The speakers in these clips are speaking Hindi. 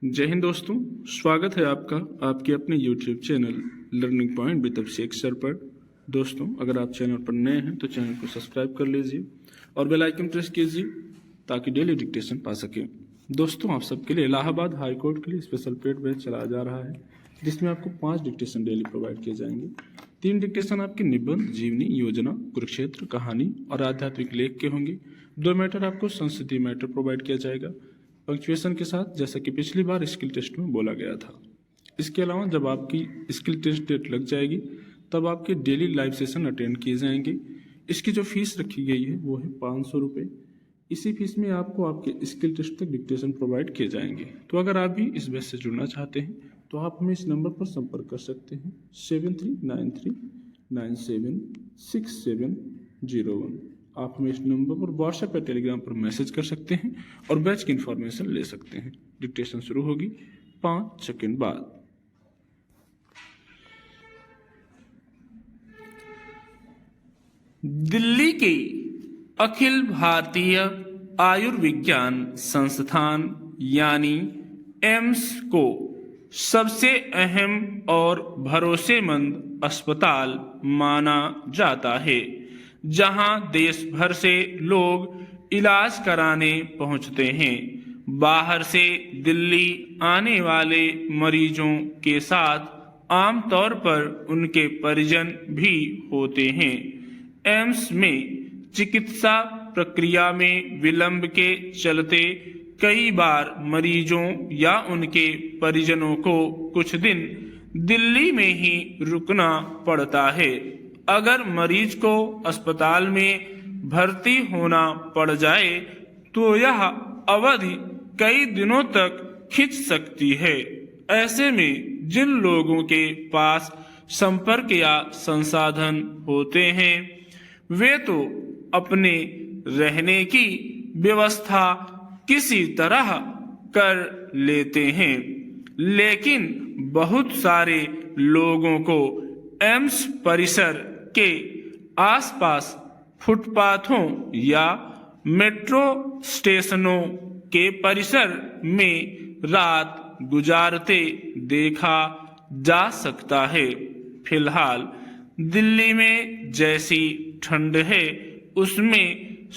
जय हिंद दोस्तों, स्वागत है आपका आपके अपने YouTube channel learning point with Abhishek sir पर। दोस्तों, अगर आप चैनल पर नए हैं तो चैनल को सब्सक्राइब कर लीजिए और बेल आइकन प्रेस कीजिए ताकि डेली डिक्टेशन पा सकें। दोस्तों, आप सबके लिए इलाहाबाद हाई कोर्ट के लिए स्पेशल पेड बैच चलाया जा रहा है, जिसमें आपको 5 डिक्टेशन डेली प्रोवाइड किए जाएंगे। 3 डिक्टेशन आपके निबंध, जीवनी, योजना, कुरुक्षेत्र, कहानी और आध्यात्मिक लेख के होंगे। 2 मैटर आपको संस्कृति मैटर प्रोवाइड किया जाएगा पंक्चुएशन के साथ, जैसा कि पिछली बार स्किल टेस्ट में बोला गया था। इसके अलावा जब आपकी स्किल टेस्ट डेट लग जाएगी तब आपके डेली लाइव सेशन अटेंड किए जाएंगे। इसकी जो फीस रखी गई है वो है 500 रुपये। इसी फीस में आपको आपके स्किल टेस्ट तक डिक्टेशन प्रोवाइड किए जाएंगे। तो अगर आप भी इस बैच से जुड़ना चाहते हैं तो आप हमें इस नंबर पर संपर्क कर सकते हैं 7393976701। आप हमें इस नंबर पर व्हाट्सएप या टेलीग्राम पर मैसेज कर सकते हैं और बैच की इंफॉर्मेशन ले सकते हैं। डिक्टेशन शुरू होगी 5 सेकंड बाद। दिल्ली के अखिल भारतीय आयुर्विज्ञान संस्थान यानी एम्स को सबसे अहम और भरोसेमंद अस्पताल माना जाता है, जहां देश भर से लोग इलाज कराने पहुंचते हैं। बाहर से दिल्ली आने वाले मरीजों के साथ आमतौर पर उनके परिजन भी होते हैं। एम्स में चिकित्सा प्रक्रिया में विलंब के चलते कई बार मरीजों या उनके परिजनों को कुछ दिन दिल्ली में ही रुकना पड़ता है। अगर मरीज को अस्पताल में भर्ती होना पड़ जाए तो यह अवधि कई दिनों तक खिंच सकती है। ऐसे में जिन लोगों के पास संपर्क या संसाधन होते हैं वे तो अपने रहने की व्यवस्था किसी तरह कर लेते हैं, लेकिन बहुत सारे लोगों को एम्स परिसर के आसपास फुटपाथों या मेट्रो स्टेशनों के परिसर में रात गुजारते देखा जा सकता है। फिलहाल दिल्ली में जैसी ठंड है उसमें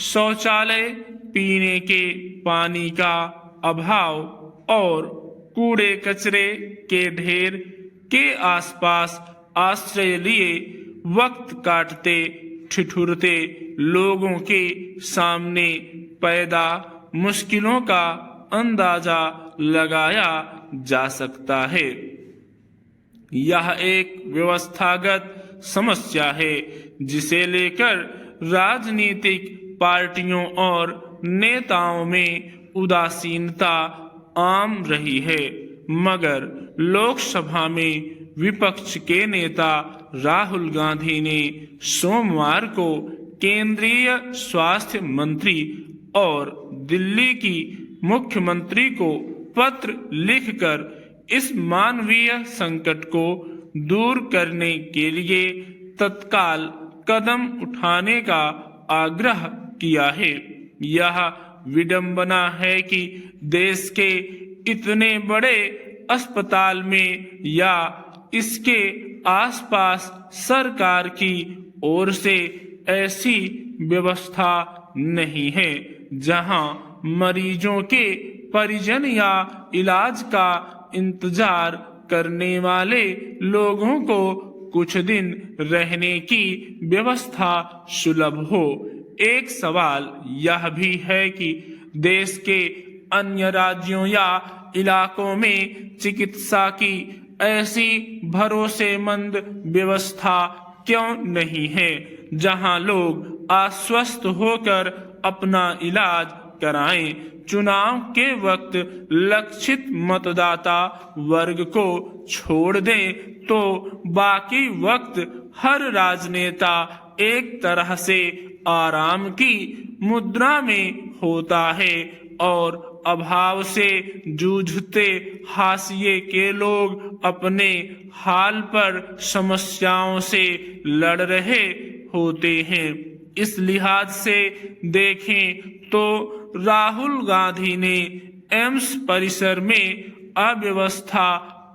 शौचालय, पीने के पानी का अभाव और कूड़े कचरे के ढेर के आसपास आश्रय लिए वक्त काटते ठिठुरते लोगों के सामने पैदा मुश्किलों का अंदाजा लगाया जा सकता है। यह एक व्यवस्थागत समस्या है जिसे लेकर राजनीतिक पार्टियों और नेताओं में उदासीनता आम रही है, मगर लोकसभा में विपक्ष के नेता राहुल गांधी ने सोमवार को केंद्रीय स्वास्थ्य मंत्री और दिल्ली की मुख्यमंत्री को पत्र लिखकर इस मानवीय संकट को दूर करने के लिए तत्काल कदम उठाने का आग्रह किया है। यह विडंबना है कि देश के इतने बड़े अस्पताल में या इसके आसपास सरकार की ओर से ऐसी व्यवस्था नहीं है जहां मरीजों के परिजन या इलाज का इंतजार करने वाले लोगों को कुछ दिन रहने की व्यवस्था सुलभ हो। एक सवाल यह भी है कि देश के अन्य राज्यों या इलाकों में चिकित्सा की ऐसी भरोसेमंद व्यवस्था क्यों नहीं है जहां लोग आश्वस्त होकर अपना इलाज कराएं। चुनाव के वक्त लक्षित मतदाता वर्ग को छोड़ दें तो बाकी वक्त हर राजनेता एक तरह से आराम की मुद्रा में होता है और अभाव से जूझते हाशिए के लोग अपने हाल पर समस्याओं से लड़ रहे होते हैं। इस लिहाज से देखें तो राहुल गांधी ने एम्स परिसर में अव्यवस्था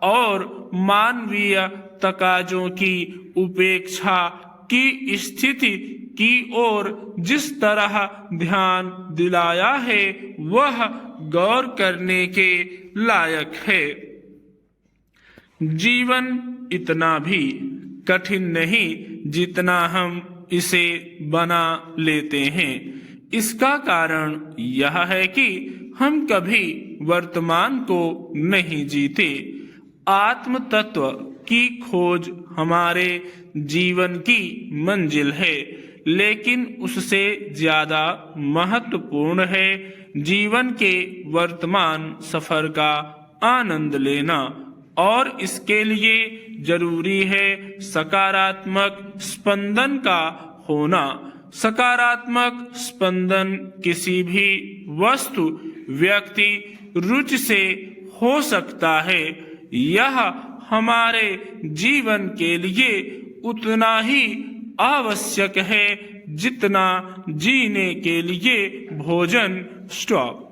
और मानवीय तकाजों की उपेक्षा की स्थिति की ओर जिस तरह ध्यान दिलाया है वह गौर करने के लायक है। जीवन इतना भी कठिन नहीं जितना हम इसे बना लेते हैं। इसका कारण यह है कि हम कभी वर्तमान को नहीं जीते। आत्म तत्व की खोज हमारे जीवन की मंजिल है, लेकिन उससे ज्यादा महत्वपूर्ण है जीवन के वर्तमान सफर का आनंद लेना, और इसके लिए जरूरी है सकारात्मक स्पंदन का होना। सकारात्मक स्पंदन किसी भी वस्तु, व्यक्ति, रुचि से हो सकता है। यह हमारे जीवन के लिए उतना ही आवश्यक है जितना जीने के लिए भोजन। स्टॉप।